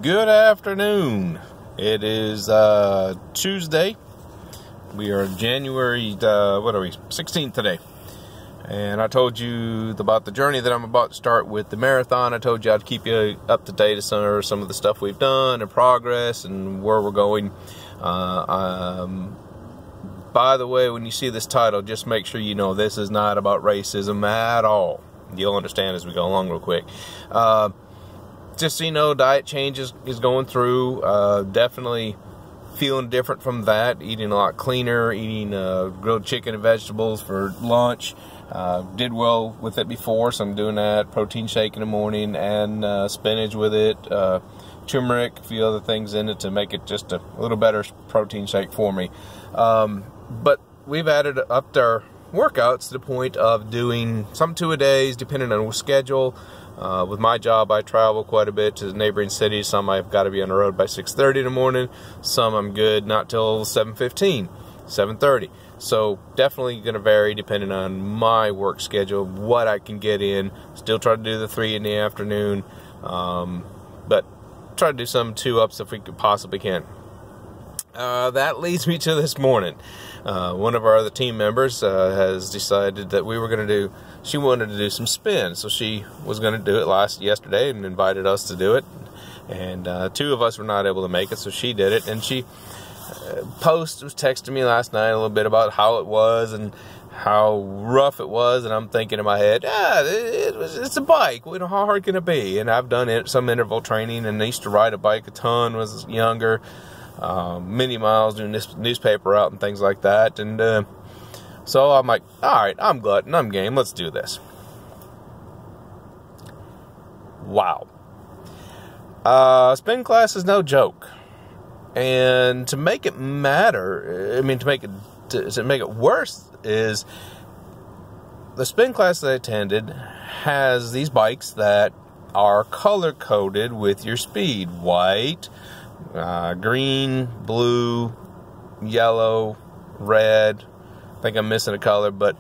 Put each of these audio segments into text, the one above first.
Good afternoon. It is Tuesday. We are January, 16th today. And I told you about the journey that I'm about to start with the marathon. I told you I'd keep you up to date on some of the stuff we've done and progress and where we're going. By the way, when you see this title, just make sure you know this is not about racism at all. You'll understand as we go along real quick. Just so you know, diet change is going through. Definitely feeling different from that. Eating a lot cleaner. Eating grilled chicken and vegetables for lunch. Did well with it before, so I'm doing that. Protein shake in the morning and spinach with it. Turmeric, a few other things in it to make it just a little better protein shake for me. But we've added up our workouts to the point of doing some 2 a days, depending on schedule. With my job, I travel quite a bit to neighboring cities. Some I've got to be on the road by 6:30 in the morning. Some I'm good not till 7:15, 7:30. So definitely going to vary depending on my work schedule, what I can get in. Still try to do the 3 in the afternoon, but try to do some 2-ups if we could possibly can. That leads me to this morning. One of our other team members has decided that we were going to do, she wanted to do some spin, so she was going to do it yesterday and invited us to do it. And 2 of us were not able to make it, so she did it. And she was texting me last night a little bit about how it was and how rough it was. And I'm thinking in my head, it's a bike. How hard can it be? And I've done some interval training and I used to ride a bike a ton when I was younger. Many miles doing this newspaper out and things like that. And so I'm like, alright, I'm glutton, I'm game, let's do this. Wow. Spin class is no joke. And to make it matter, to make it worse, is the spin class that I attended has these bikes that are color-coded with your speed. White, green, blue, yellow, red. I think I'm missing a color, but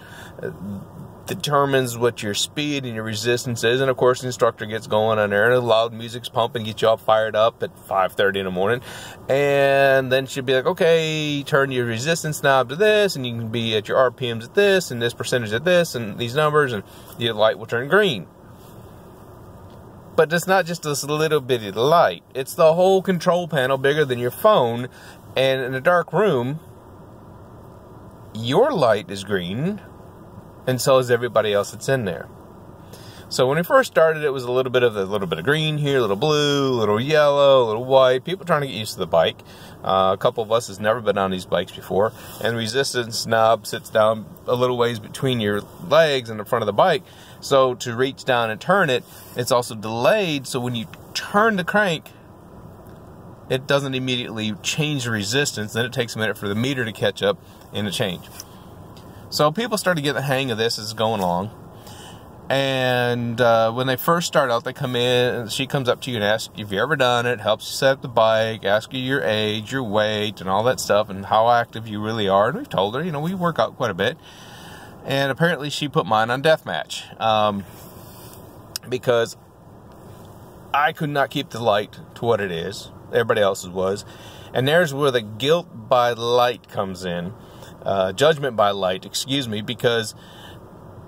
determines what your speed and your resistance is. And of course the instructor gets going on there and the loud music's pumping, get you all fired up at 5:30 in the morning. And then she'll be like, okay, turn your resistance knob to this, and you can be at your RPMs at this, and this percentage at this, and these numbers, and your light will turn green. But it's not just this little bitty light. It's the whole control panel bigger than your phone. And in a dark room, your light is green, and so is everybody else that's in there. So when we first started, it was a little bit of green here, a little blue, a little yellow, a little white. People trying to get used to the bike. A couple of us has never been on these bikes before. And the resistance knob sits down a little ways between your legs and the front of the bike. So to reach down and turn it, it's also delayed. So when you turn the crank, it doesn't immediately change the resistance. Then it takes a minute for the meter to catch up and to change. So people start to get the hang of this as it's going along. And when they first start out, they come in, and she comes up to you and asks if you've ever done it, helps you set up the bike, asks you your age, your weight, and all that stuff, and how active you really are. And we've told her, we work out quite a bit. And apparently she put mine on deathmatch. Because I could not keep the light to what it is. Everybody else's was. And there's where the guilt by light comes in. Judgment by light, excuse me, because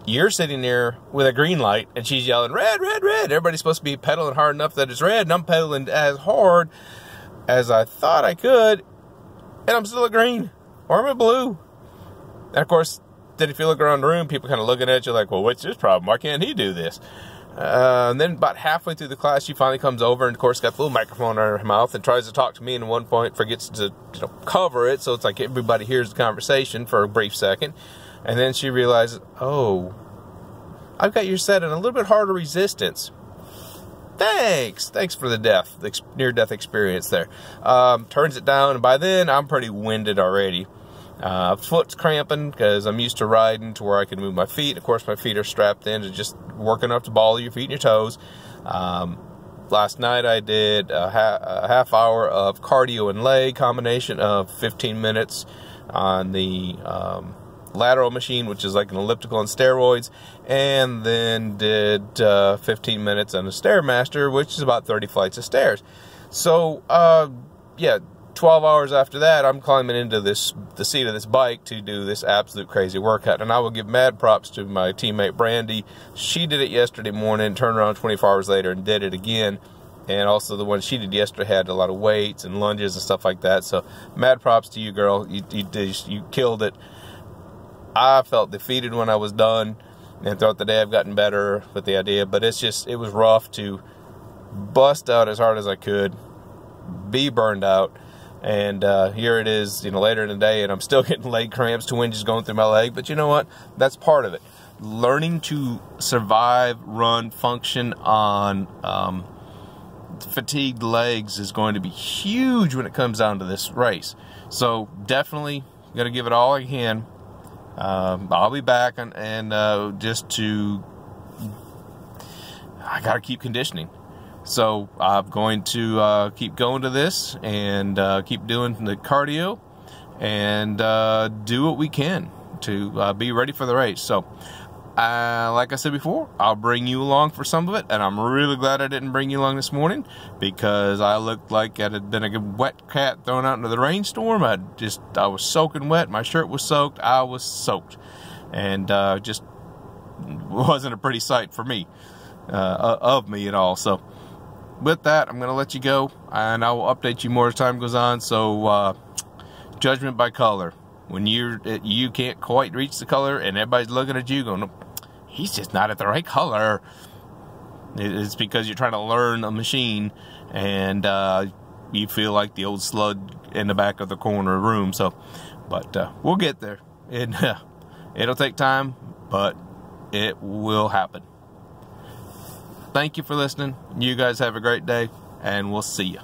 you're sitting there with a green light and she's yelling, red, red, red. Everybody's supposed to be pedaling hard enough that it's red, and I'm pedaling as hard as I thought I could, and I'm still at green, or I'm at blue. And of course, then if you look around the room, people kind of looking at you like, well, what's his problem? Why can't he do this? And then about halfway through the class, she finally comes over and, of course, got the little microphone in her mouth and tries to talk to me, and at one point forgets to cover it, so it's like everybody hears the conversation for a brief second. And then she realizes, oh, I've got you set in a little bit harder resistance. Thanks for the near-death experience there. Turns it down, and by then, I'm pretty winded already. Foot's cramping because I'm used to riding to where I can move my feet. Of course, my feet are strapped in to just working up to ball your feet and your toes. Last night I did a half hour of cardio and leg combination of 15 minutes on the lateral machine, which is like an elliptical on steroids, and then did 15 minutes on a Stairmaster, which is about 30 flights of stairs. So, yeah, 12 hours after that, I'm climbing into the seat of this bike to do this absolute crazy workout. And I will give mad props to my teammate Brandy. She did it yesterday morning, turned around 24 hours later and did it again. And also the one she did yesterday had a lot of weights and lunges and stuff like that. So mad props to you, girl. You killed it. I felt defeated when I was done, and throughout the day I've gotten better with the idea. But it was rough to bust out as hard as I could, be burned out, and here it is, later in the day, and I'm still getting leg cramps, twinges going through my leg. But you know what? That's part of it. Learning to survive, run, function on fatigued legs is going to be huge when it comes down to this race. So definitely going to give it all I can. I'll be back and I got to keep conditioning. So I'm going to keep going to this and keep doing the cardio and do what we can to be ready for the race. So like I said before, I'll bring you along for some of it, and I'm really glad I didn't bring you along this morning, because I looked like I had been a wet cat thrown out into the rainstorm. I was soaking wet. My shirt was soaked. I was soaked, and just wasn't a pretty sight for me, of me at all. So with that, I'm going to let you go, and I will update you more as time goes on. So judgment by color. When you can't quite reach the color and everybody's looking at you going, he's just not at the right color, it's because you're trying to learn a machine, and you feel like the old slug in the back of the corner room. So, but we'll get there. It'll take time, but it will happen. Thank you for listening. You guys have a great day, and we'll see you.